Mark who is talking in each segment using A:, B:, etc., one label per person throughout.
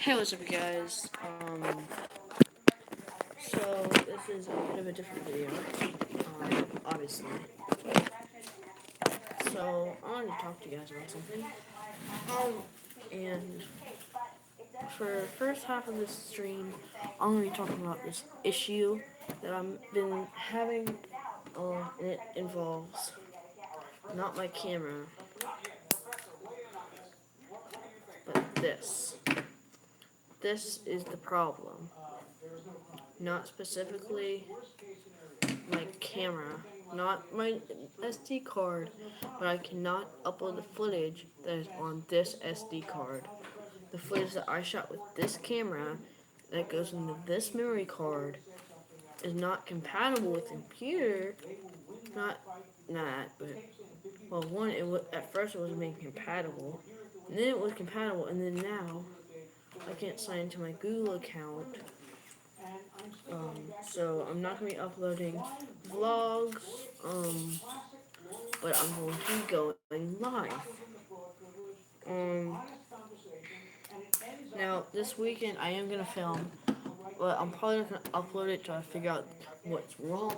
A: Hey, what's up, guys? So this is a bit of a different video, obviously. So I wanted to talk to you guys about something. And for the first half of this stream, I'm gonna be talking about this issue that I've been having. And it involves not my camera, but this. This is the problem. Not specifically my camera, not my SD card, but I cannot upload the footage that is on this SD card. The footage that I shot with this camera that goes into this memory card is not compatible with the computer. Not that, but well, one at first it wasn't being compatible, and then it was compatible, and then now I can't sign into my Google account. So I'm not gonna be uploading vlogs. But I'm going to be going live. Um, Now this weekend I am gonna film, but I'm probably not gonna upload it till I figure out what's wrong,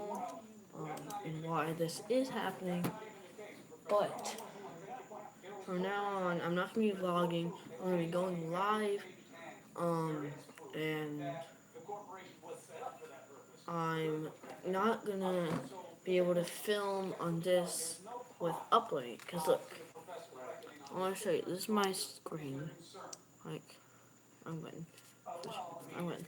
A: and why this is happening. But from now on, I'm not gonna be vlogging. I'm gonna be going live, and I'm not gonna be able to film on this with uploading. Cause look, I want to show you. This is my screen. Like, I'm going. I'm going.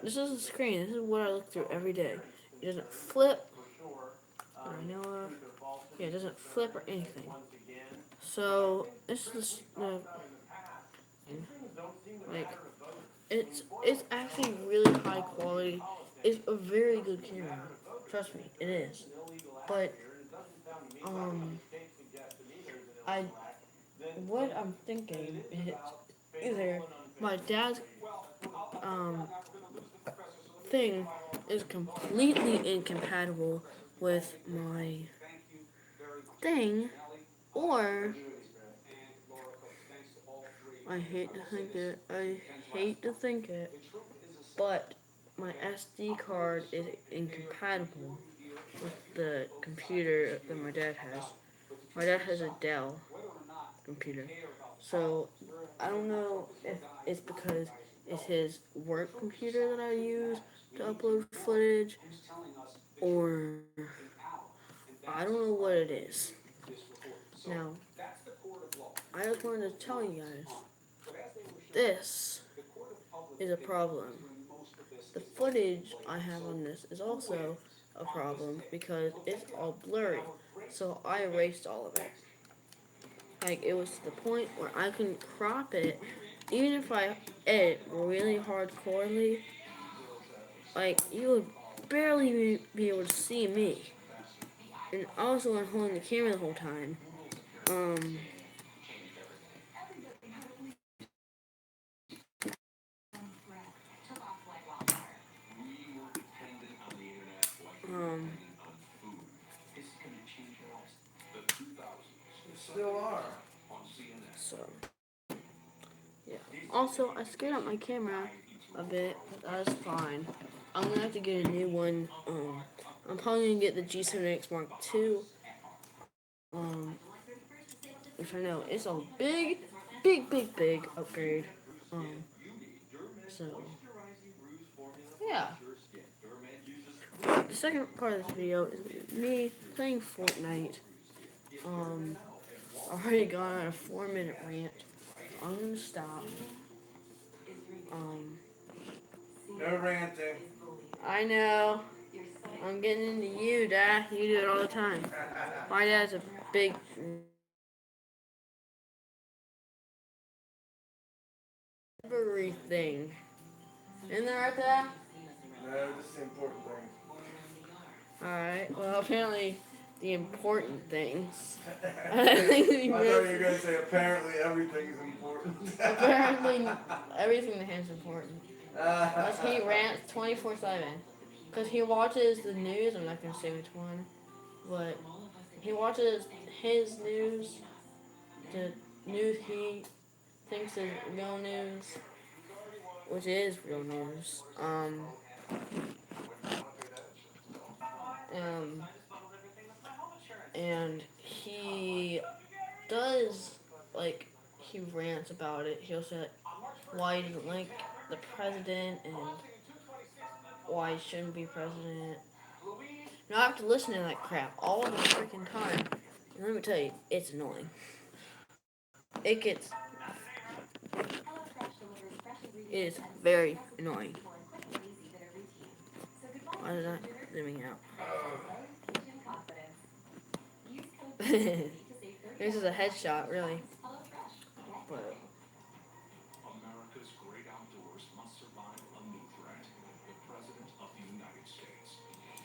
A: This is the screen. This is what I look through every day. It doesn't flip that I know of. Yeah, it doesn't flip or anything. So this is the like it's actually really high quality. It's a very good camera. Trust me, it is. But um, I what I'm thinking is either my dad's um thing is completely incompatible with my thing, or I hate to think it, but my SD card is incompatible with the computer that my dad has. My dad has a Dell computer, so I don't know if it's because it's his work computer that I use to upload footage, or I don't know what it is. Now, I just wanted to tell you guys, this is a problem. The footage I have on this is also a problem because it's all blurry. So I erased all of it. Like, it was to the point where I couldn't crop it. Even if I edit really hardcorely, like, you would barely be able to see me. And also, I'm holding the camera the whole time. Um, um,
B: Still are.
A: so, yeah. Also, I screwed up my camera a bit, but that's fine. I'm gonna have to get a new one. I'm probably gonna get the G7X Mark II. Which I know it's a big upgrade. Um, so yeah. The second part of this video is me playing Fortnite. Um, I already got on a 4-minute rant. I'm gonna stop. Um,
B: No ranting.
A: I know. I'm getting into you, Dad. You do it all the time. My dad's a big everything. Isn't that right, Dad?
B: No, this is the important thing.
A: Alright, well, apparently the important things. I
B: I
A: think
B: thought
A: he
B: you were
A: missed.
B: going to say apparently everything is important.
A: Apparently, everything that is important. Unless he rants 24/7. Because he watches the news, I'm not going to say which one, but he watches his news, the news he thinks is real news, which is real news. Um, and he does like he rants about it. He'll say like, why he doesn't like the president and why he shouldn't be president. You don't have to listen to that crap all the freaking time. And let me tell you, it's annoying. It gets it is very annoying. Why is that zooming out? This is a headshot, really. But
C: America's great outdoors must survive a new threat. The President of the United States.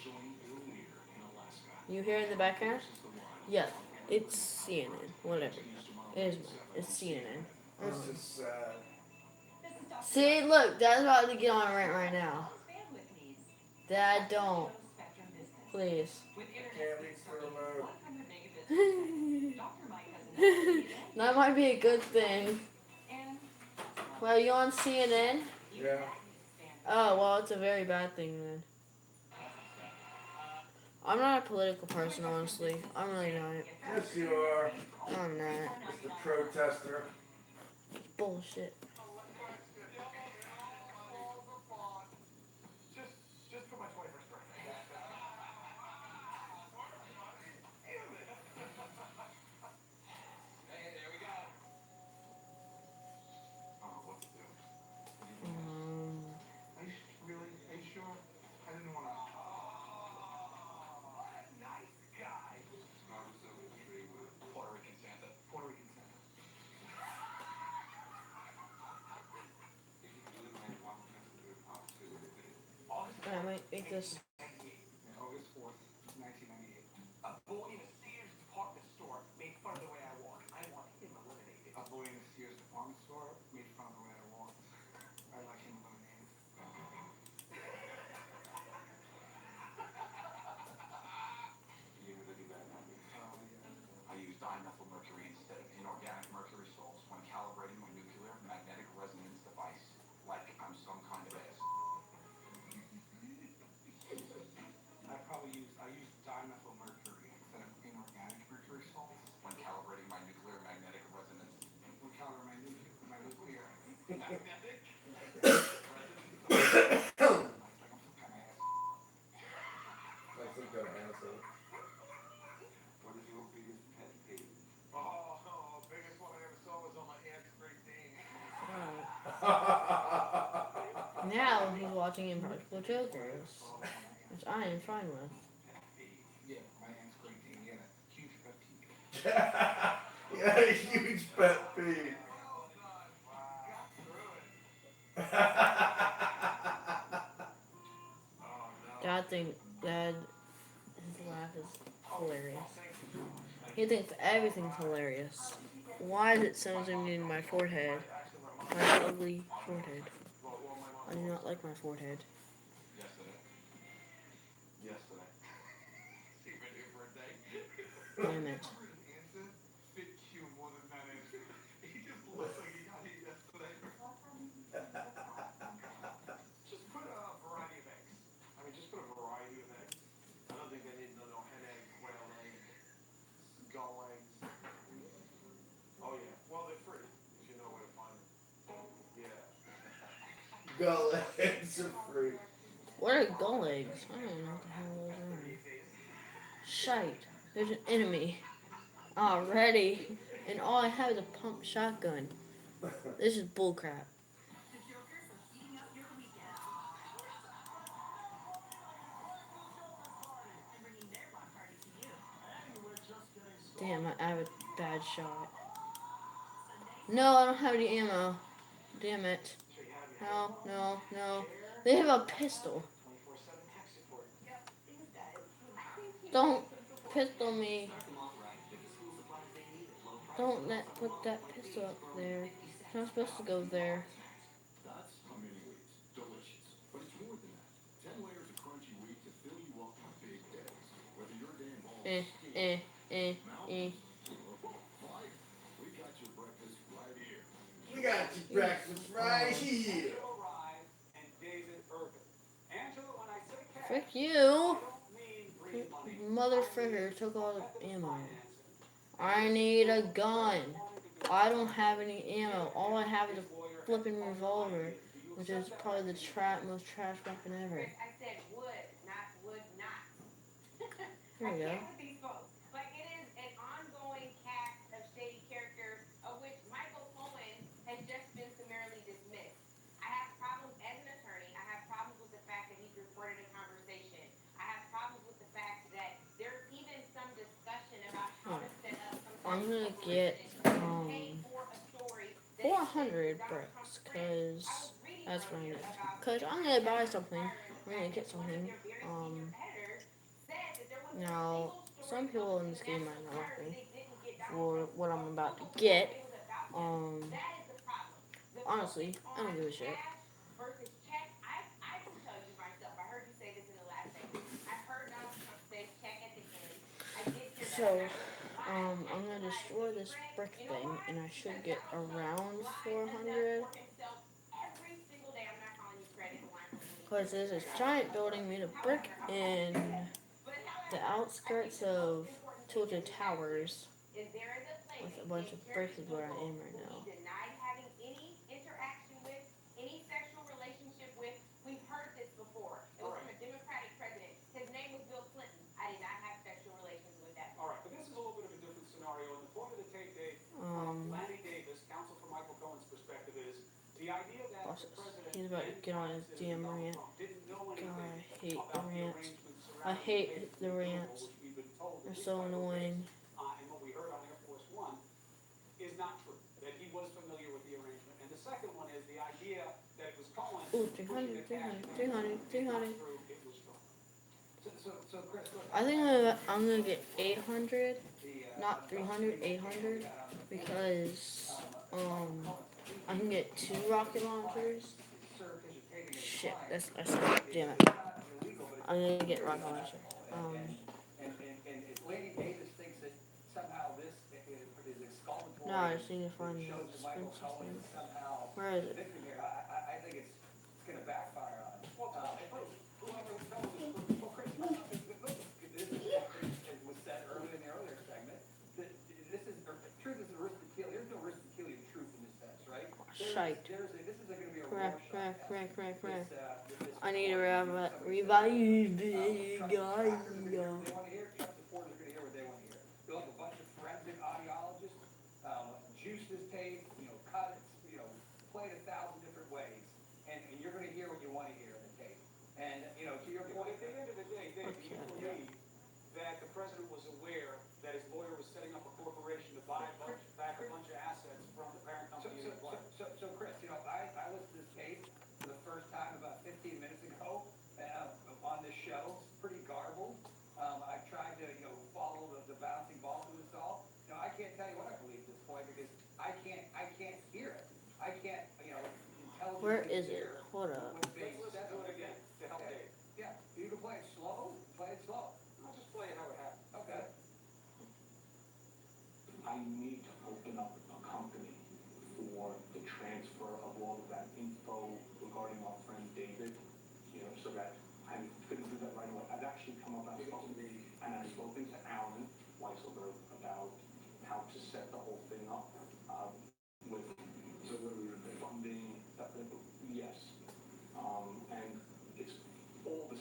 C: Join Bill Weir in Alaska.
A: you hear in the background?
C: This is the one.
A: Yes, it's CNN. Whatever. It is. It's CNN.
B: This is sad.
A: See, look, Dad's about to get on a rant right now. Dad, don't. Please.
B: Can't reach the remote.
A: That might be a good thing. Well, you on CNN?
B: Yeah.
A: Oh, well, it's a very bad thing then. I'm not a political person, honestly. I'm really not.
B: Yes, you are.
A: I'm not.
B: Mr. Protester.
A: Bullshit.
C: Just for my 21st birthday. Hey, there we go. Oh, what to do? Are you really? Are you sure? I didn't want to. Nice guy. Puerto Rican Santa. Puerto Rican Santa.
A: I might make this.
C: August 4th, 1998. A boy in a Sears department store made fun of the way I walk. I want him eliminated. A boy in a Sears department store made fun of the way I walk. I like him eliminated. You really bad at me. Oh, yeah. I use dimethylmercury instead of inorganic mercury salts when calibrating my nuclear magnetic resonance device. Like I'm some kind of ass. I use dimethylmercury instead of inorganic mercury salts when calibrating my nuclear magnetic resonance. When calibrating my nuclear magnetic
B: Like some kind of asshole.
C: What is your biggest pet peeve? Oh, biggest one I ever saw was on my aunt's Great Dane.
A: Now he's watching Impractical Jokers, which I am fine with.
C: Yeah, my aunt's Great Dane. He had a huge pet peeve.
B: Yeah, a huge pet peeve.
A: Dad, his laugh is hilarious. He thinks everything's hilarious. Why is it so zoomed in my forehead? My ugly forehead. I do not like my forehead.
C: Yesterday. See, ready for a day?
A: Damn it.
C: Answer fit you more than that answer. He just looks like he got hit yesterday. Just put a variety of eggs. I mean, just put a variety of eggs. I don't think they need no hen egg, quail egg, gull eggs. Oh yeah, well they're free if you know where to find them. Yeah.
B: Gull eggs are free.
A: What are gull eggs? I don't know what the hell those are. Shite. There's an enemy. Already. And all I have is a pump shotgun. This is bullcrap. Damn, I have a bad shot. No, I don't have any ammo. Damn it. No, no, no. They have a pistol. Don't pistol me. Don't put that pistol up there. It's not supposed to go there.
C: That's a mini wheat. Delicious. But it's more than that. 10 layers of crunchy wheat to fill you up on big days. Whether your day involves mountains
A: Eh.
C: or fire, we got your breakfast right here.
B: We got your breakfast right here.
C: Angela Rye and David Irvin. Angela, when I say cash,
A: Frick
C: I
A: you.
C: don't mean green money.
A: Mother fricker took all the ammo.
C: Financing.
A: I need a gun. I don't have any ammo. All I have is a flipping revolver, which is probably the most trash weapon ever.
D: Chris, I said would, not would not.
A: Here we go.
D: I can't with these folks. Like, it is an ongoing cast of shady characters, of which Michael Cohen has just been summarily dismissed. I have problems as an attorney. I have problems with the fact that he's reported a conversation. I have problems with the fact that there's even some discussion about how to set up some
A: I'm
D: type
A: gonna
D: of
A: get
D: pay for a story that
A: 400
D: Donald
A: bricks,
D: Trump's friend.
A: cause
D: I was reading
A: that's what I
D: earlier
A: need.
D: about
A: Cause I'm gonna buy something. We're gonna get something. Now some people in this game might not like me for what I'm about to get. Honestly, I don't give a shit. So, I'm gonna destroy this brick thing, and I should get around 400. Because there's this giant building made of brick in the outskirts of Tilted Towers with a bunch of bricks is where I am right now.
D: Denied having any interaction with, any sexual relationship with. We've heard this before. It was from a Democratic president. His name was Bill Clinton. I did not have sexual relations with that.
C: All right, but this is a little bit of a different scenario. And the point of the tape, Dave, from Lanny Davis, counsel for Michael Cohen's perspective, is the idea that the president
A: He's about to get on his damn rant.
C: didn't know
A: God, I
C: anything
A: hate the
C: about the
A: rants.
C: arrangements
A: I
C: surrounding
A: hate
C: David
A: the
C: Gilmore,
A: rants.
C: which we've been told
A: They're
C: is
A: so
C: by the
A: annoying.
C: and what we heard on Air Force One is not true. That he was familiar with the arrangement. And the second one is the idea that it was Cohen.
A: Ooh, 300, 300, 300, 300.
C: It was wrong.
B: So Chris, look,
A: I think I'm gonna get 800, not 300, 800, because I can get 2 rocket launchers. Shit, that's damn it. I'm gonna get rocket launcher.
E: And if Lady Davis thinks that somehow this is exculpatory,
A: No, I just need to find the
E: shows that Michael
A: expensive
E: Cohen
A: thing.
E: is somehow
A: Where is
E: the
A: it?
E: victim here, I think it's gonna backfire on him. Well, Chris, this is, as was said earlier in the earlier segment, that this is, truth is a risk to kill. There's no risk to kill in truth in this sense, right?
A: Shite.
E: This is gonna be a
A: Crack,
E: Rorschach
A: crack, crack, crack, crack.
E: test.
A: I need to revive the guy.
E: They want to hear, Trump supporters are going to hear what they want to hear. They'll have a bunch of forensic audiologists, juice this tape, cut it, play it 1,000 different ways, and you're going to hear what you want to hear in the tape. And, to your point,
C: At the end of the day, Dave, do you believe that the president was aware that his lawyer was setting up a corporation to buy back a bunch of assets from the parent company?
E: So Chris, I listened to this tape for the first time about 15 minutes ago on this show. It's pretty garbled. I tried to, follow the bouncing ball through this all. I can't tell you what I believe at this point because I can't hear it. I can't, intelligently
A: Where is it?
E: hear
A: Hold up.
E: what's being
C: Let's listen
E: said.
C: to it again to help Dave.
E: Yeah, you can play it slow. Play it slow.
C: I'll just play it how it happened.
E: Okay.
F: I need to open up a company for the transfer of all of that info regarding our friend David, so that I'm going to do that right away. I've actually come up, I've spoken to Alan Weisselberg about how to set the whole thing up with funding, yes. And it's all the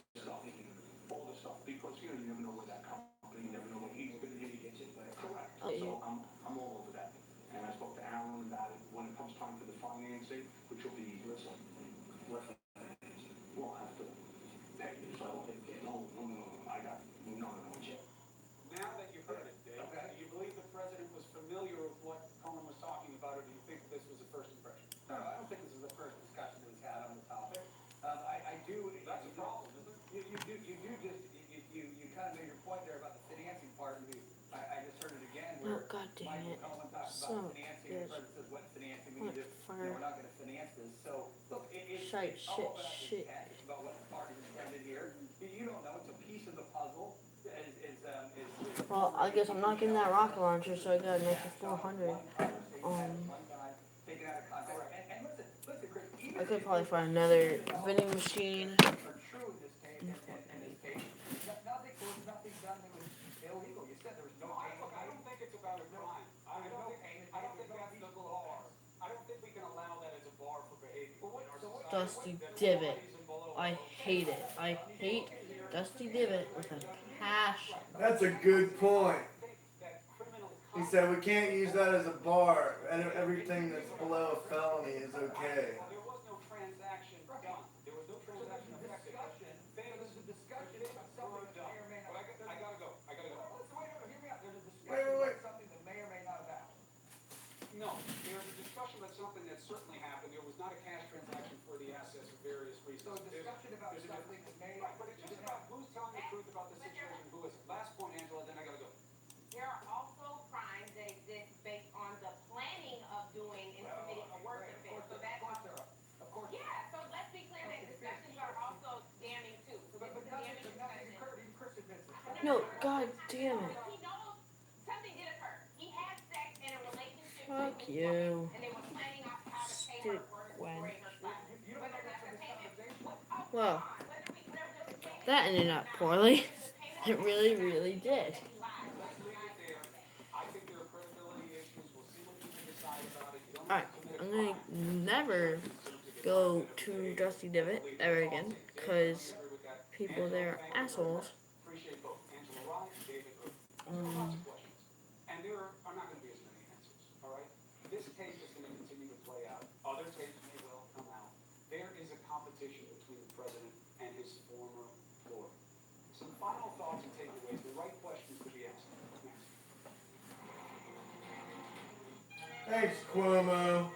F: stuff, because, you never know where that company, you never know what he's going to do. Correct.
A: Oh, yeah.
F: So I'm all over that. And I spoke to Alan about it when it comes time for the financing, which will be, we'll have to pay. So, I got, no.
C: Now that you've heard it, Dave, do you believe the president was familiar with what Cohen was talking about, or do you think this was a first impression?
E: No, I don't think this is the first discussion that we've had on the topic. I do.
C: That's a problem, isn't it?
E: You kind of made your point there about the financing part. And I just heard it again
A: Oh,
E: where
A: god damn
E: Michael
A: it.
E: Cohen talks
A: Son
E: about
A: of a
E: financing.
A: bitch.
E: The president says, what financing we need to,
A: Motherfucker.
E: we're not going to finance this. So, look, it's
A: Shite,
E: all about
A: shit.
E: intent. It's about what the party intended here. You don't know. It's a piece of the puzzle.
A: Well, I guess I'm not getting that rocket launcher, so I got an extra 400.
E: taken out of context. And listen, Chris, even
A: I could
E: if
A: probably
E: it
A: find
E: was
A: another
E: all
A: vending
E: the
A: machine.
E: are true in this case, in this case, nothing, there was nothing done that was illegal. You said there was no payment.
C: Look, I don't think it's about a crime. I don't think that's the bar. I don't think we can allow that as a bar for behavior in our society.
A: Dusty Divot. I hate it. I hate Dusty Divot with a passion.
B: That's a good point. He said we can't use that as a bar. And everything that's below a felony is okay.
C: There was no transaction done. There was no transaction effected.
E: There's a discussion about something that may or may not.
C: I gotta go.
E: Well, listen, wait, hear me out. There's a discussion
B: Wait.
E: about something that may or may not have happened.
C: No, there was a discussion about something that certainly happened. There was not a cash transaction for the assets for various reasons.
E: So a discussion about
C: there's
E: something that may.
C: Right, but it's just about who's telling the truth about the situation, who isn't. Last point, Angela, then I gotta go.
D: There are also crimes that exist based on the planning of doing and committing a work offense. So that's
E: Of course.
D: yeah. So let's be clear that discussions are also damning too. So this is a damning discussion.
E: Chris admits it.
A: No, god damn it.
D: He knows something did occur. He had sex in a relationship
A: Fuck
D: with
A: you.
D: and they were planning on how to pay her for her
A: Stupid
D: for her son. Whether that's a payment was
A: Well,
D: whether we whether the payment
A: that ended up poorly. It really, really did.
C: Let's leave it there. I think there are credibility issues. We'll see what you can decide about it. You don't
A: Alright,
C: have to
A: I'm
C: commit a
A: gonna never go to Dusty Divot ever again, because people there are assholes.
C: Appreciate both Angela Rye and David Hood. Lots of questions. And there are not going to be as many answers, all right? This tape is going to continue to play out. Other tapes may well come out. There is a competition between the president and his former lawyer. Some final thoughts and takeaways, the right questions to be asked. Next.
B: Thanks, Cuomo.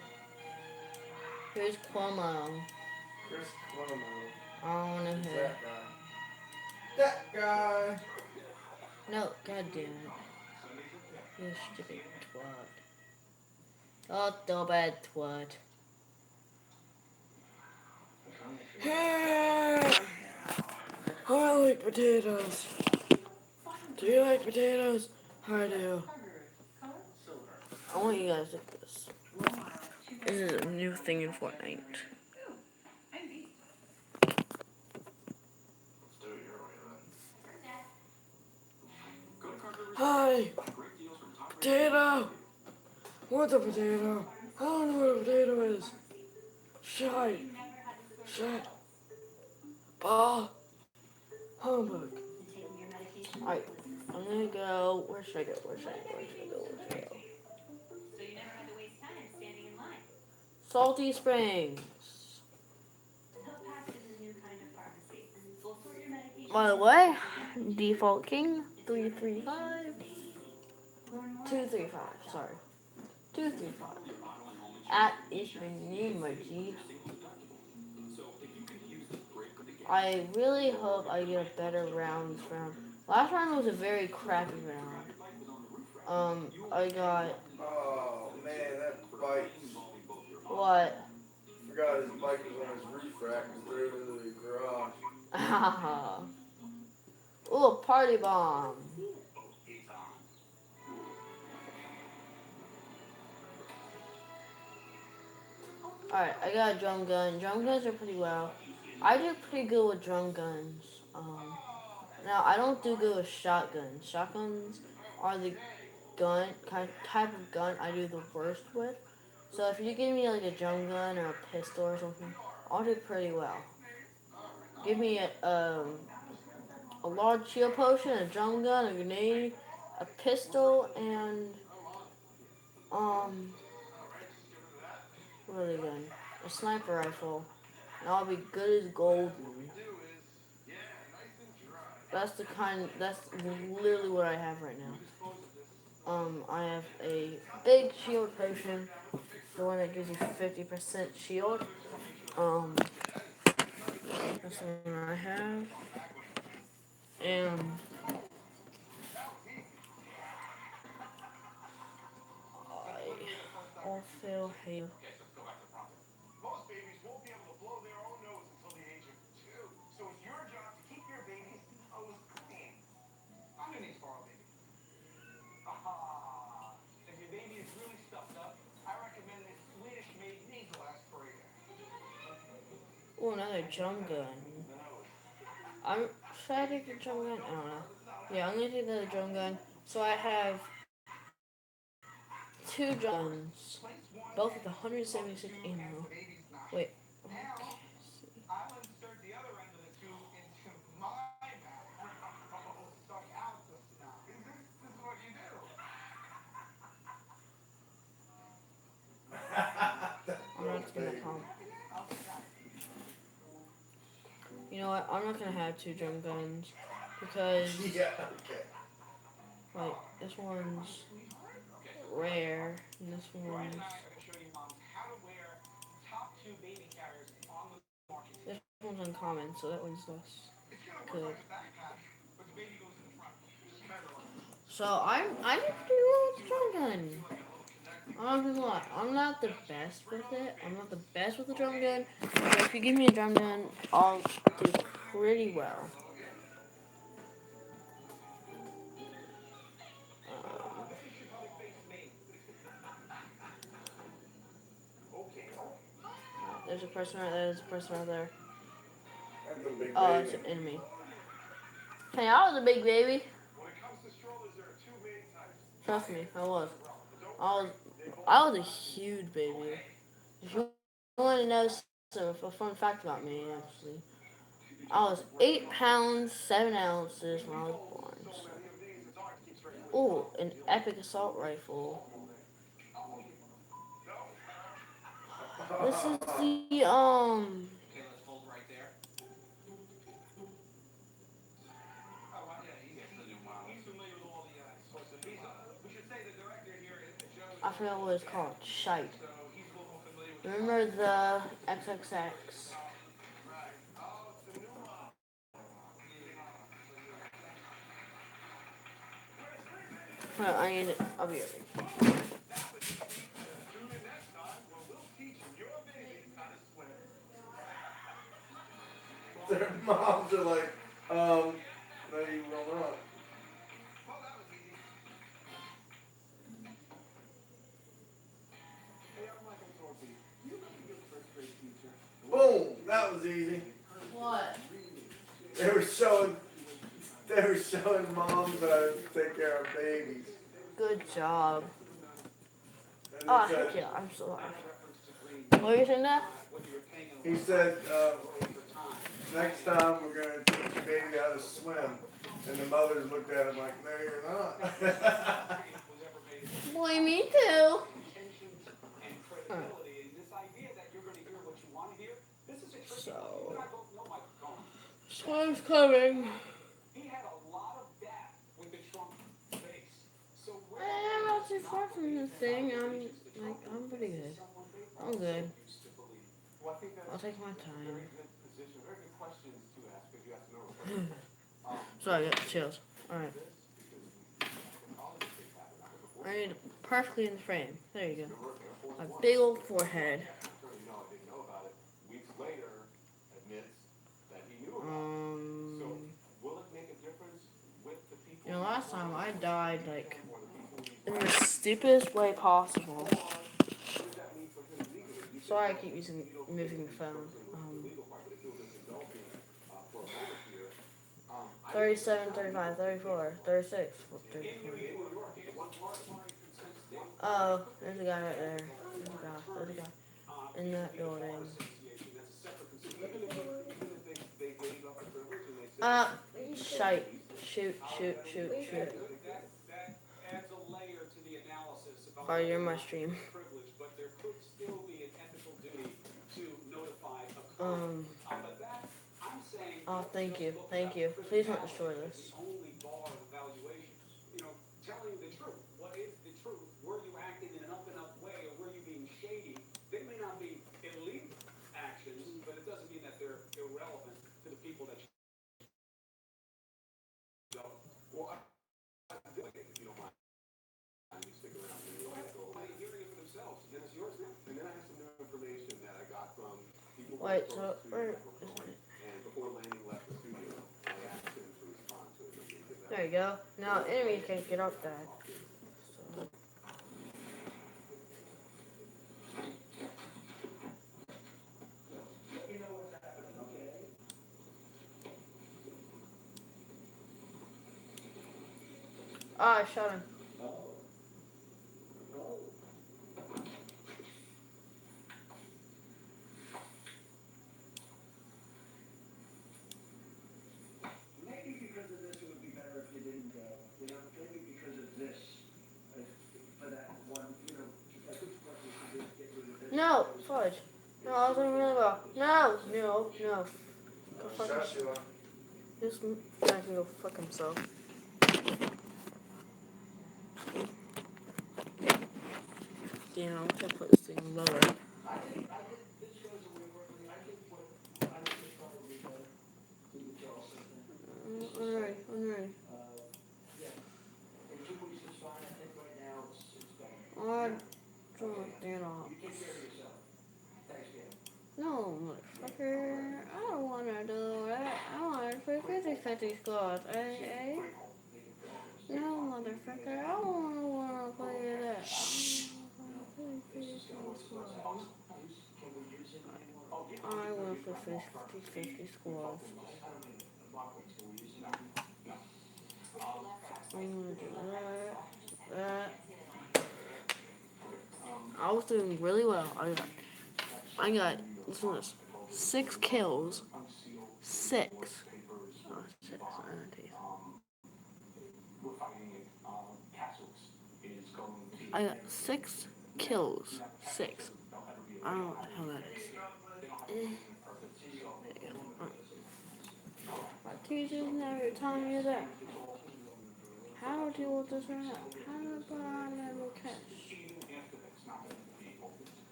A: Who's Cuomo?
B: Chris Cuomo.
A: I don't know
B: Who's
A: who.
B: that guy? That guy.
A: No, god damn it. You stupid twat. Oh, the bad twat. I like potatoes. Do you like potatoes? I do. I want you guys to look at this. This is a new thing in Fortnite. Hi! Potato! What's a potato? I don't know what a potato is. Shite! Shit! Ball! Humbug! Alright, I'm gonna go. Where should I go? Where should I go?
G: So you never had to waste time standing in line.
A: Salty Springs!
G: Health Pass is a new kind of pharmacy. We'll sort your medication.
A: By the way, Default King 335 235, sorry. 235. At Ishmanimoji. I really hope I get a better round this round. Last round was a very crappy round. I got
B: Oh man, that bike.
A: what?
B: Forgot his bike was on his roof rack and threw it into the garage.
A: Ooh, a party bomb. Alright, I got a drum gun. Drum guns are pretty well. I do pretty good with drum guns. Now, I don't do good with shotguns. Shotguns are the type of gun I do the worst with. So if you give me like a drum gun or a pistol or something, I'll do pretty well. Give me a large shield potion, a drum gun, a grenade, a pistol, and what are they gun? A sniper rifle, and I'll be good as golden. That's literally what I have right now. I have a big shield potion, the one that gives you 50% shield. That's the one I have. And I also have
C: Most babies won't be able to blow their own nose until the age of 2. So it's your job to keep your baby's nose clean. I'm gonna need to borrow a baby. Aha! If your baby is really stuffed up, I recommend this Swedish
A: Ooh, another drum gun. Should I take the drum gun? I don't know. Yeah, I'm gonna take the drum gun. So I have two drum guns, both with 176 ammo. Wait. Okay.
C: I'll insert the other end of the tube into my mouth. Suck out the snot. This is what you do.
A: I'm not gonna pump. You know what? I'm not gonna have two drum guns because
B: Yeah, okay.
A: like this one's rare and this
C: Ryan
A: one's
C: and I are going to show you moms how to wear top 2 baby carriers on the market.
A: this one's uncommon, so that one's less
C: It's going to
A: good.
C: look like a backpack, but the baby goes in the front. Just better one.
A: So I need to do a drum gun. I'm not gonna lie, I'm not the best with it. I'm not the best with the drum gun, but if you give me a drum gun, I'll do pretty well. There's a person right there. There's a person right there.
B: That's a big
A: Oh,
B: baby.
A: it's an enemy. Hey, I was a big baby.
C: When it comes to strollers, there are 2 main types.
A: Trust me, I was. I was a huge baby. If you want to know a fun fact about me, actually, I was 8 pounds 7 ounces when I was born. Ooh, an epic assault rifle. This is the
E: Okay, let's hold right there. Oh, well, yeah, he's the new model.
C: He's familiar with all the sorts of
E: We should say the director here is Joe.
A: I forgot what it's called. Shite.
C: So he's a little more familiar with
A: Remember the XXX?
C: Right. Oh, it's the new model.
A: Well, I need it. I'll be right back.
C: Tune in next time when we'll teach your baby how to swim.
B: Their moms are like, no, you will not.
C: Well, that was easy.
F: Hey, I'm Michael Thorpe. You remember your first grade teacher?
B: Boom! That was easy.
A: What?
B: They were showing moms how to take care of babies.
A: Good job.
B: And
A: Oh,
B: they said-
A: heck yeah. I'm so happy. What were you saying that?
B: He said, next time we're going to teach the baby how to swim. And the mothers looked at him like, no, you're not.
A: Boy, me too.
E: And credibility, and this idea that you're going to hear what you want to hear, this is a tricky one.
A: So,
E: You and I both know Michael Cohen.
A: swim's coming.
E: He had a lot of that with the Trump base. So
A: I'm not too far from this thing. I'm pretty good. I'm good.
F: Well, I think that's
A: I'll take my
F: a
A: time.
F: very good position, very good questions to ask, because you have to know what questions.
A: So I got chills. Alright. I need it perfectly in the frame. There you go. My big old forehead.
F: Attorney, no, I didn't know about it. Weeks later, admits that he knew about it. So, will it make a difference with the people?
A: You know, last time I died like in the stupidest way possible. Sorry, I keep moving the phone. 37, 35, 34, 36, 34. Oh, there's a guy right there. There's a guy in that building. Shite. Shoot.
E: that adds a layer to the analysis about
A: Oh, you're my stream.
E: privilege, but there could still be an ethical duty to notify a but that, I'm saying.
A: Oh, thank you. Please don't destroy this.
E: The only bar of evaluation, telling the truth. What is the truth? Were you acting in an up and up way, or were you being shady? They may not be illegal actions, but it doesn't mean that they're irrelevant to the people that you don't.
F: Well, I feel like if you don't mind, you stick around.
E: Hearing it for themselves, then it's yours now.
F: And then I have some new information that I got from people.
A: Wait,
F: who
A: so
F: spoke to
A: where?
F: Michael Cohen, and before Lanning left the studio, I asked him to respond to it.
A: There you go. Now enemies can't get up that. So. Ah, I shot him.
E: Maybe because of this, it would be better if you didn't go. You know, maybe because of this, for that one, you know, I think what we should do is get rid of this.
A: No, fudge. No, I was doing really well. No, no, no. Go fuck
B: Shot
A: himself.
B: you on.
A: This guy can go fuck himself. Damn, I'm gonna put this thing lower.
E: I think this shows that we work with, I think what, I think it's probably better to withdraw something.
A: I'm ready. I'm ready.
E: Yeah. In 2 weeks is fine, I think right now it's better.
A: I'm doing that off.
E: You take care of yourself. Thanks, Gail.
A: No, motherfucker. I don't wanna do that. I wanna play 50-50 squads. Eh? No, motherfucker. I don't wanna play that. I want to play 50-50 squads. I'm gonna do that. I was doing really well. I got, listen to this, 6 kills. 6. Oh, 6. I don't taste. I got 6 kills. 6. I don't know what the hell that is. My teachers never taught me that. How to deal with this right now? How to buy level cash?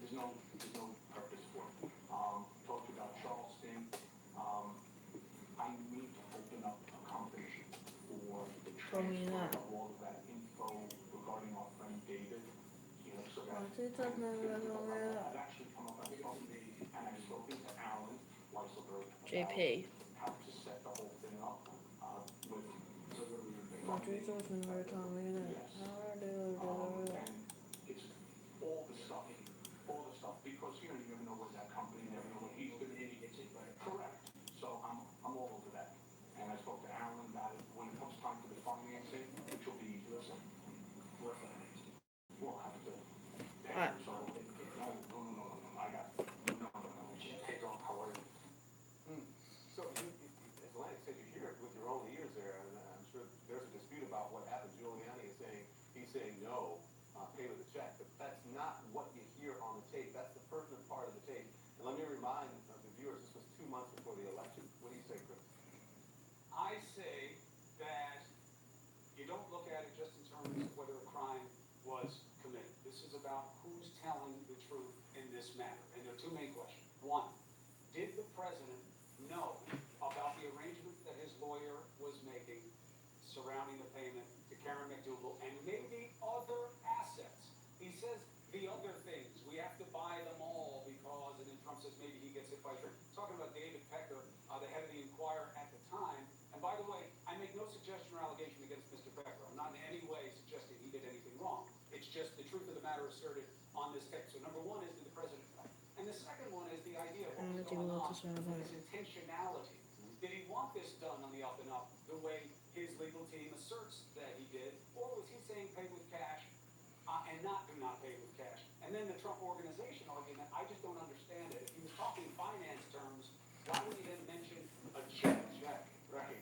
F: There's no purpose for it. Talked about Charleston. I need to open up a company for the
A: Told me
F: transfer
A: that.
F: of all of that info regarding our friend David. You know, so that
A: My teachers never taught me that.
F: I've actually come up with something, and I've spoken to Alan Weisselberg
A: JP.
F: how to set the whole thing up with.
A: My teachers never taught me that. How to do that.
F: And it's all the stuff, because you never know what that company, never know what he's gonna be. Correct. So I'm all over that. And I spoke to Alan about it. When it comes time for the financing, which will be, listen, we'll have to pay.
A: Alright.
F: So, no, I got, no. Hey, Doc, how are you?
C: So, as Lance said, you hear it with your own ears there, and I'm sure there's a dispute about what happened. Giuliani is saying, he's saying no, pay with a check, but that's not what you hear on the tape. That's the pertinent part of the tape. And let me remind the viewers, this was 2 months before the election. What do you say, Chris?
E: I say that you don't look at it just in terms of whether a crime was committed. This is about who's telling the truth in this matter. And there are 2 main questions. One, did the president know about the arrangements that his lawyer was making surrounding the payment to Karen McDougal and maybe other assets? He says the other things, we have to buy them all because, and then Trump says maybe he gets hit by a truck. Talking about David Pecker, the head of the Inquirer at the time. And by the way, I make no suggestion or allegation against Mr. Pecker. I'm not in any way suggesting he did anything wrong. It's just the truth of the matter asserted on this tape. So number one is, did the president know? And the second one is the idea of what was going on, his intentionality. Did he want this done on the up and up the way his legal team asserts that he did? Or was he saying pay with cash and not do not pay with cash? And then the Trump Organization argument, I just don't understand it. If he was talking finance terms, why would he then mention a check?
C: Right.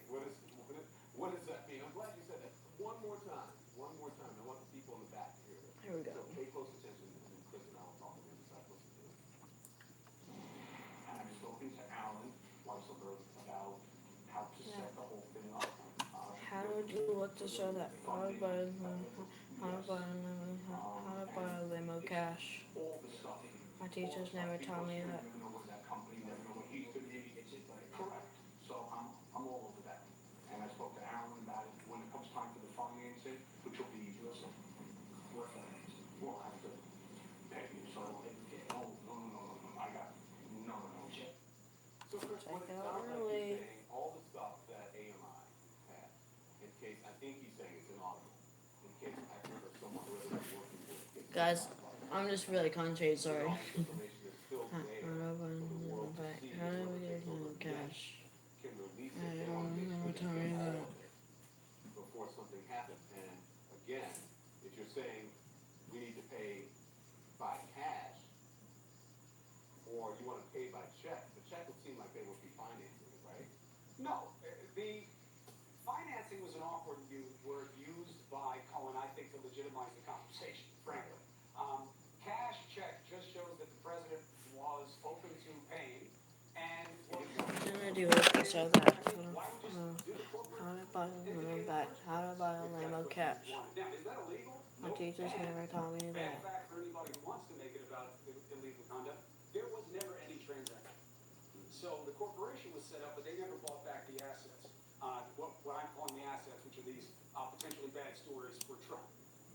C: What does that mean? I'm glad you said that. One more time. I want the people in the back to hear this.
A: Here we go.
C: So pay close attention, and then Chris and I will talk on the other side. Listen to it.
F: And I've spoken to Alan Weisselberg about how to set the whole thing up.
A: How do you what to show that? How to buy limo cash?
F: All the stuff.
A: My teachers never taught me that.
F: Never know what that company, never know what he's gonna be. Correct. So I'm all over that. And I spoke to Alan about it. When it comes time for the financing, which will be, listen, we'll have to pay you. So, no. I got, no.
C: So Chris, what it
A: Check it
C: sounds
A: out
C: like
A: early.
C: he's saying, all the stuff that AMI had, in case, I think he's saying it's inaudible, in case I heard of someone who was working with.
A: Guys, I'm just really concentrated, sorry.
C: All the information is still
A: How
C: there
A: do
C: for the world to see.
A: we get limo cash?
C: Can release
A: I
C: it, they want
A: don't
C: to make
A: know,
C: sure
A: tell me
C: they get all
A: that.
C: of it before something happens. And
F: you want it paid by check. The check would seem like they would be financing it, right?
E: No, the financing was an awkward word used by Cohen, I think, to legitimize the conversation, frankly. Cash check just shows that the president was open to paying and was.
A: I'm gonna do it so that.
E: Why would you do the corporate?
A: How to buy a lemon bat? How to buy a lemon cash?
E: Now, is that illegal?
A: My
E: Nope.
A: teachers
E: And
A: never taught me
E: bad
A: that.
E: fact for anybody who wants to make it about illegal conduct, there was never any transaction. So the corporation was set up, but they never bought back the assets. What I'm calling the assets, which are these potentially bad stories for Trump.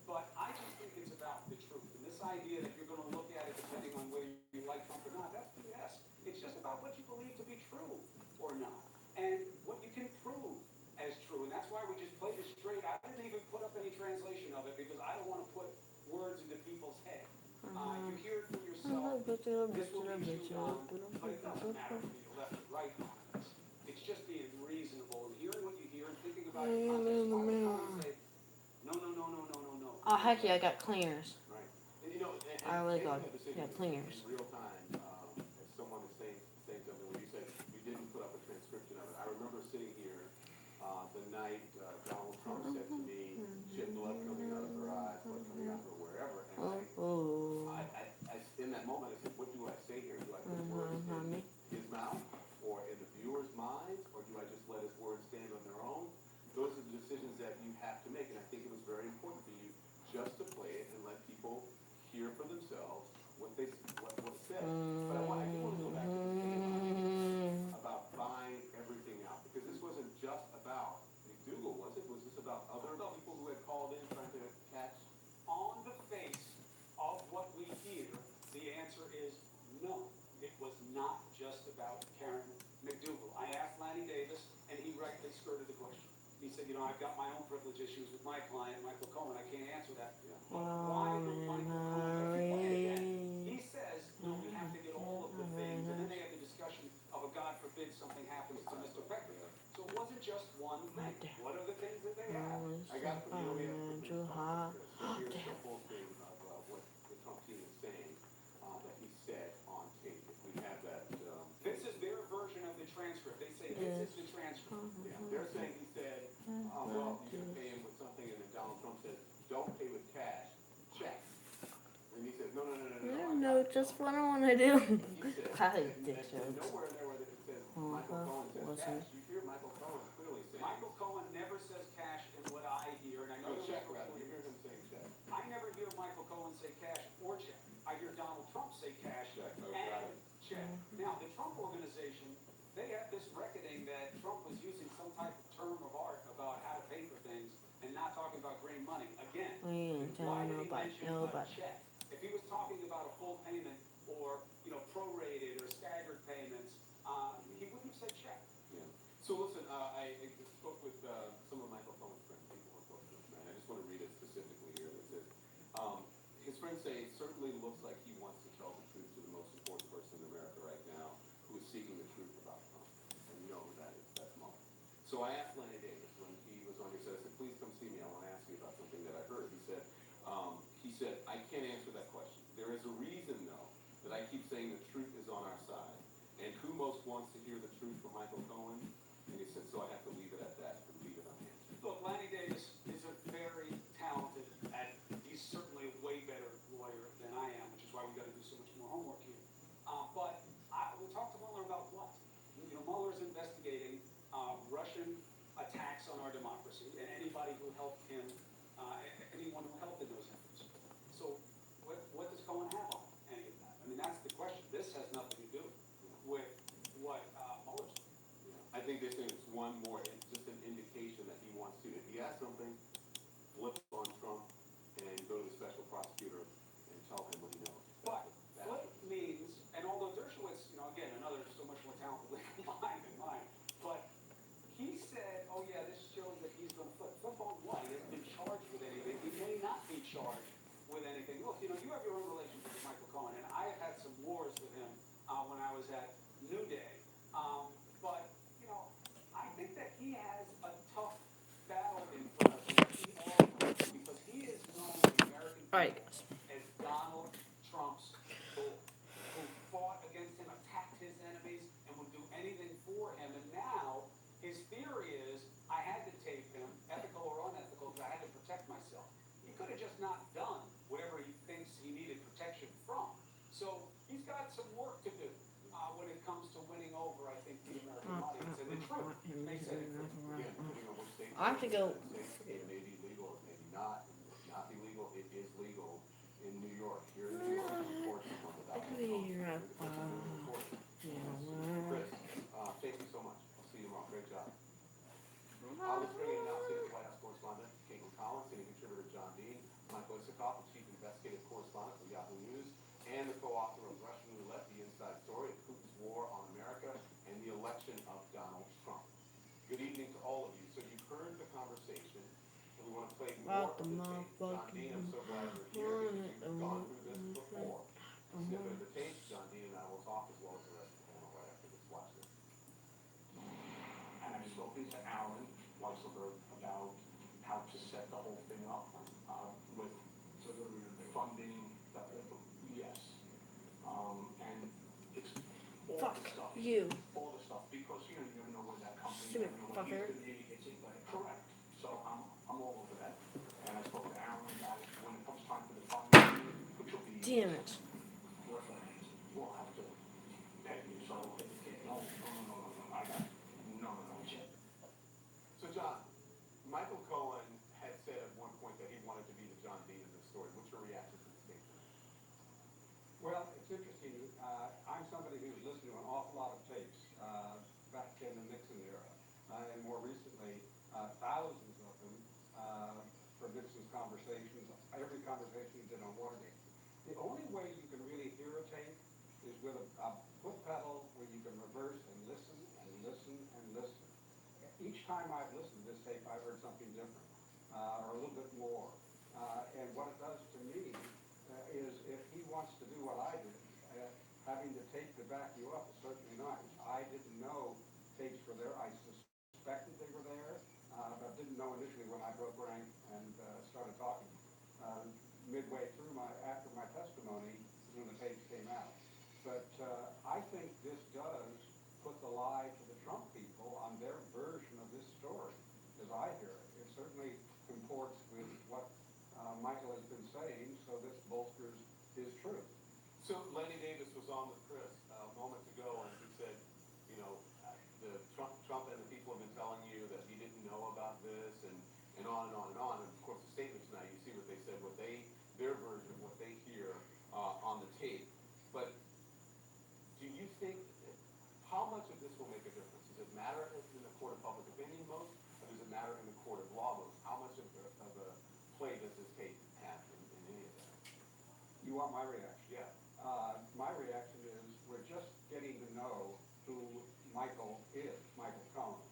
E: But I just think it's about the truth. And this idea that you're going to look at it depending on whether you like Trump or not, that's BS. It's just about what you believe to be true or not. And what you can prove as true. And that's why we just played it straight. I didn't even put up any translation of it because I don't want to put words into people's head. You hear it for yourself. This will be chewed on, but it doesn't matter if you're left or right on this. It's just being reasonable and hearing what you hear and thinking about your context. Why would Congress say, no.
A: Oh heck yeah, I got cleaners.
F: Right. And you know,
A: I really got
F: taking a decision
A: yeah cleaners.
F: in real time, as someone is saying something where you said you didn't put up a transcription of it. I remember sitting here the night Donald Trump said to me, she had blood coming out of her eyes, blood coming out of her wherever, and in that moment I said, what do I say here? Do I put words in his mouth or in the viewer's minds, or do I just let his words stand on their own? Those are the decisions that you have to make, and I think it was very important for you just to play it and let people hear for themselves what it said. But I do want to go back to the thing about buying everything out, because this wasn't just about McDougal, was it? Was this about other people who had called in trying to catch?
E: On the face of what we hear, the answer is no. It was not just about Karen McDougal. I asked Lanny Davis, and he rightly skirted the question. He said, I've got my own privilege issues with my client, Michael Cohen. I can't answer that. Why would Michael Cohen? He says, no, we have to get all of the things. And then they have the discussion of a God forbid something happens to Mr. Becker. So it wasn't just one thing. What are the things that they have?
F: I got from you here's the whole thing of what the Trump team is saying that he said on tape. If we have that.
E: This is their version of the transcript. They say this is the transcript.
F: Yeah, they're saying he said, well, you can pay him with something, and then Donald Trump says, don't pay with cash, check. And he said, no.
A: No, just what I want to do.
F: He said,
A: I
F: and
A: did jokes.
F: nowhere in there where it says Michael Cohen says cash. You hear Michael Cohen clearly saying.
E: Michael Cohen never says cash in what I hear, and I know
F: check, rather. You hear him saying check.
E: I never hear Michael Cohen say cash or check. I hear Donald Trump say cash
F: Check.
E: and check. Now, the Trump organization, they have this reckoning that Trump was using some type of term of art about how to pay for things and not talking about green money. Again, why did he mention a check? If he was talking about a full payment or, prorated or staggered payments, he wouldn't have said check.
F: Yeah. So listen, I spoke with some of Michael Cohen's friends, people who are close to him, and I just want to read it specifically here. It says, his friends say it certainly looks like he wants to tell the truth to the most important person in America right now, who is seeking the truth about Trump. And you know who that is, that's Mueller. So I asked Lanny Davis when he was on here, I said, please come see me, I want to ask you about something that I heard. He said, I can't answer that question. There is a reason, though, that I keep saying the truth is on our side. And who most wants to hear the truth from Michael Cohen? And he said, so I have to leave it at that, and leave it unanswered.
E: Look, Lanny Davis is a very talented, and he's certainly a way better lawyer than I am, which is why we got to do so much more homework here. But we'll talk to Mueller about what? Mueller's investigating Russian attacks on our democracy and anybody who helped him, anyone who helped in those efforts. So what does Cohen have on any of that? I mean, that's the question. This has nothing to do with what Mueller's doing.
F: I think this is one more, just an indication that he wants to. If he has something, flip on Trump and go to the special prosecutor and tell him what he knows.
E: But flip means, and although Dershowitz, again, another so much more talented mind than mine, but he said, oh yeah, this shows that he's going to flip. Flip on what? He hasn't been charged with anything. He may not be charged with anything. Look, you have your own relationship with Michael Cohen, and I have had some wars with him when I was at New Day. But, I think that he has a tough battle in front of him because he is known to the American people as Donald Trump's bull, who fought against him,
A: want him
F: They
A: to
F: said,
A: do nothing wrong.
F: again, depending on which state.
A: I have to go.
F: It may be legal, it may be not, it may not be legal, it is legal in New York. Here in New York, unfortunately,
A: I
F: without.
A: could be here at,
F: Chris, thank you so much. I'll see you tomorrow. Great job. Let's bring in now Senior White House correspondent Caitlin Collins, senior contributor John Dean, Michael Isikoff, the chief investigative correspondent for Yahoo News, and the co-author of Russian Roulette, the inside story of Putin's war on America and the election of Donald Trump. Good evening to all of you. So you've heard the conversation, and we want to play more of the tape. John Dean, I'm so glad you're here because you've gone through this before. A snippet of the tape, John Dean and I will talk as well as the rest of the panel right after this. Watch this. And I've spoken to Alan Weisselberg about how to set the whole thing up with funding. Yes. And it's all
A: Fuck
F: the stuff.
A: you.
F: All the stuff because you never know where that comes from.
A: Stupid fucker.
F: Correct. So I'm all over that. And I spoke to Alan about it when it comes time for the funding, which will be.
A: Damn it.
F: We'll have to pay you. So no. I got no. So John, Michael Cohen had said at one point that he wanted to be the John Dean in this story. What's your reaction to the statement?
H: Well, it's interesting. I'm somebody who's listened to an awful lot of tapes back in the Nixon era, and more recently, thousands of them from Nixon's conversations, every conversation he did on Watergate. The only way you can really hear a tape is with a foot pedal where you can reverse and listen and listen and listen. Each time I've listened to this tape, I've heard something different, or a little bit more. And what it does to me is if he wants to do what I did, having the tape to back you up is certainly nice. I didn't know tapes were there. I suspected they were there, but didn't know initially when I broke rank and started talking. Midway through after my testimony is when the tapes came out. But I think this does put the lie to the Trump people on their version of this story, as I hear it. It certainly comports with what Michael has been saying, so this bolsters his truth.
F: So Lenny Davis was on with Chris moments ago, and he said, you know, the Trump and the people have been telling you that he didn't know about this, and on and on and on. And of course, the statements now, you see what they said, their version, what they hear on the tape. But do you think, how much of this will make a difference? Does it matter in the court of public opinion most, or does it matter in the court of law most? How much of a play does this tape have in any of that?
H: You want my reaction?
F: Yeah.
H: My reaction is we're just getting to know who Michael is, Michael Cohen.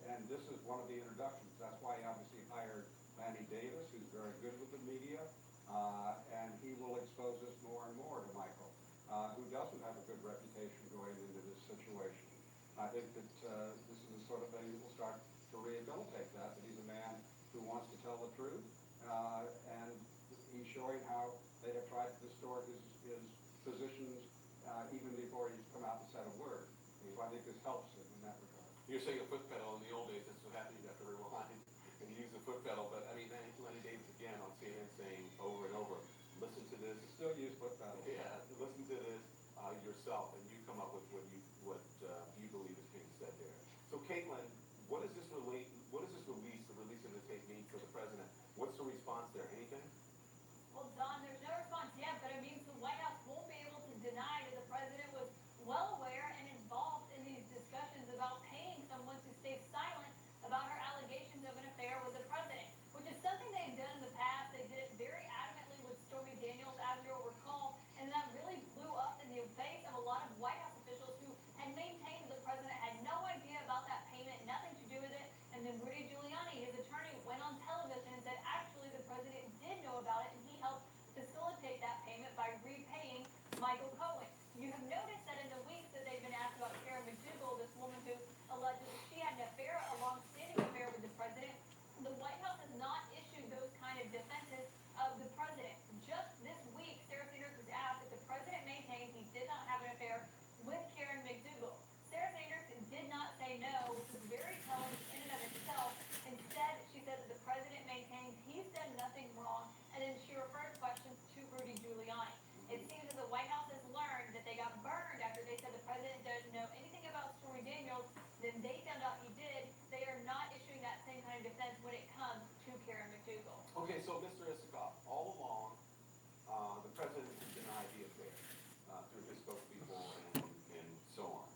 H: And this is one of the introductions. That's why he obviously hired Lanny Davis, who's very good with the media, and he will expose us more and more to Michael, who doesn't have a good reputation going into this situation. I think that this is the sort of thing that will start to rehabilitate that he's a man who wants to tell the truth, and he's showing how they have tried to distort his positions even before he's come out and said a word. So I think this helps him in that regard.
F: You're saying a foot pedal in the old days, that's what happened, you have to rewind and use the foot pedal, but I mean, Lenny Davis again on CNN saying over and over, listen to this.
H: Still use foot pedals.
F: Yeah, listen to this yourself, and you come up with what you believe is being said there. So Caitlin, what does this release, the release of the tape mean for the president? What's the response there? Anything?
D: Well, Don, there's no response yet, but it means the White House won't be able to deny that the president was well aware and involved in these discussions about paying someone to stay silent about her allegations of an affair with the president, which is something they've done in the past. They did it very adamantly with Stormy Daniels, as you'll recall, and that really blew up in the face of a lot of White House officials who had maintained that the president had no idea about that payment, nothing to do with it, and then Rudy Giuliani, his attorney, went on television and said actually the president did know about it, and he helped facilitate that payment by repaying Michael Cohen. You have noticed that in the weeks that they've been asked about Karen McDougal, this woman who alleged that she had an affair, a long-standing affair with the president, the White House has not issued those kind of defenses of the president. Just this week, Sarah Sanders was asked if the president maintains he did not have an affair with Karen McDougal. Sarah Sanders did not say no, which is very telling in and of itself. Instead, she said that the president maintains he's done nothing wrong, and then she referred questions to Rudy Giuliani. It seems that the White House is
H: Okay, so Mr. Isikoff, all along, the president has denied the affair, through his spokespeople and so on.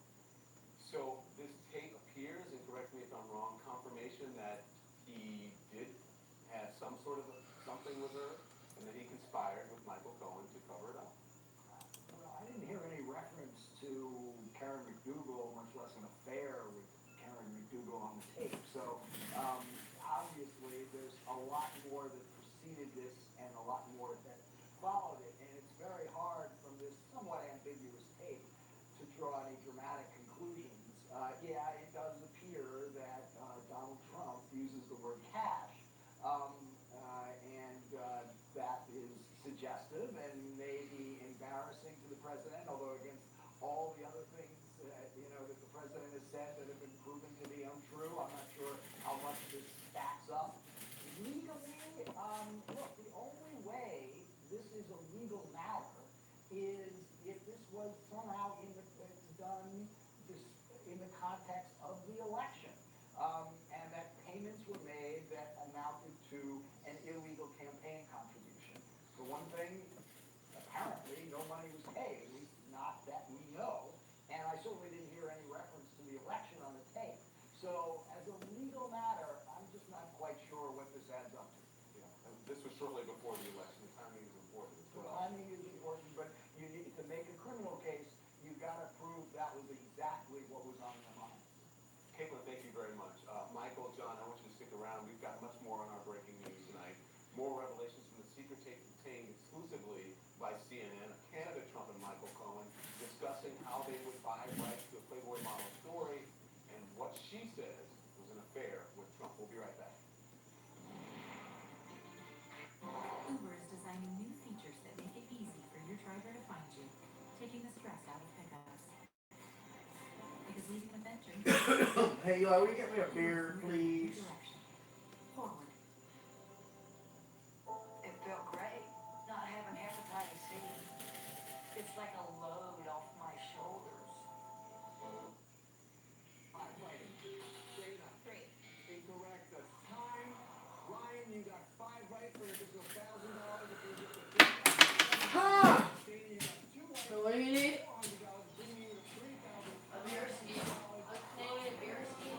H: So this tape appears, and correct me if I'm wrong, confirmation that he did have some sort of something with her, and that he conspired with Michael Cohen to cover it up.
E: Well, I didn't hear any reference to Karen McDougal, much less an affair with Karen McDougal on the tape. So, obviously, there's a lot more that preceded this and a lot more that followed it. And it's very hard from this somewhat ambiguous tape to draw any dramatic conclusions. Yeah, it does appear that Donald Trump uses the word cash. That is suggestive and maybe embarrassing to the president, although against all the other things that the president has said that have been proven to be untrue, I'm not sure how much this stacks up. Legally, look, the only way this is a legal matter is if this was somehow done in the context of the election, and that payments were made that amounted to an illegal campaign contribution. For one thing, apparently no money was paid, at least not that we know, and I certainly didn't hear any reference to the election on the tape. So as a legal matter, I'm just not quite sure what this adds up to.
H: Yeah, and this was shortly before the election. The timing is important as
E: The
H: well.
E: timing is important, but you need to make a criminal case, you've got to prove that was exactly what was on their mind.
H: Caitlin, thank you very much. Michael, John, I want you to stick around. We've got much more on our breaking news tonight. More revelations from the secret tape obtained exclusively by CNN of candidate Trump and Michael Cohen discussing how they would buy rights to a Playboy model story and what she says was an affair with Trump. We'll be right back.
I: Uber is designing new features that make it easy for your driver to find you, taking the stress out of pickups. Because leaving a venture
B: Hey, Eli, will you get me a beer, please?
I: direction. Forward.
J: It felt great, not having hepatitis C. It's like a load off my shoulders.
E: Three. Incorrect. That's time. Ryan, you got 5 right for an additional $1,000 if you get the 3,000.
A: Ha!
E: Dana, you got 2 right
A: So what do you need?
E: $400, bringing you to 3,000.
A: A beer ski. A Canadian beer ski.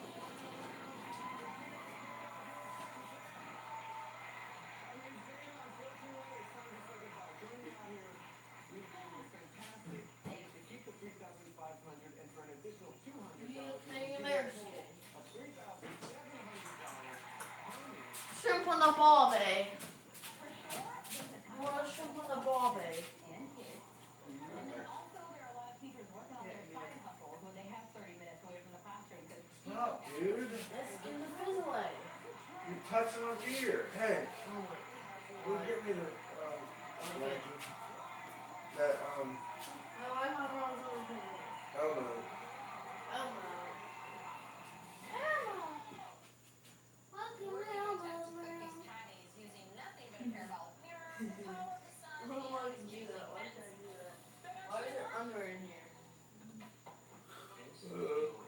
A: Shrimp on the barbie. What a shrimp on the barbie.
G: And kids. And then also there are a lot of teachers working on their side hustles when they have 30 minutes away from the classroom because
B: Stop, dude.
A: Let's get the fizz away.
B: You're touching on beer. Hey,
A: Oh my.
B: will you get me the, that,
A: I like my mom's little thing.
B: Elmo.
A: Elmo. Elmo. Look at my Elmo's room.
D: Tiny is using nothing but a parabolic mirror, the power of the sun,
A: Who wants to do that? Why should I do that? Why is there under in here?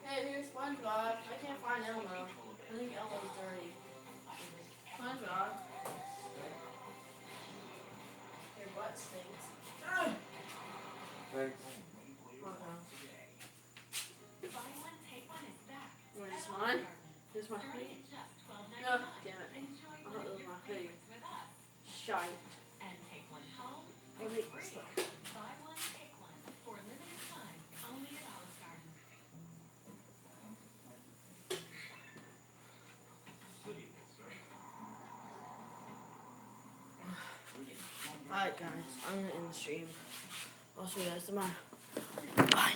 A: Hey, here's SpongeBob. I can't find Elmo. I think Elmo's dirty. SpongeBob. Your butt stinks.
B: Thanks.
A: Okay.
I: Buy one, take one is back.
A: You want this one? This one?
I: Starting at just $12.99.
A: No, damn it.
I: Enjoy
A: I thought it was my hoodie.
I: favorites with us.
A: Shite.
I: And take one home.
A: I hate this stuff.
I: Buy one, take one. For a limited time, only at Olive Garden.
A: Alright guys, I'm gonna end the stream. I'll see you guys tomorrow. Bye.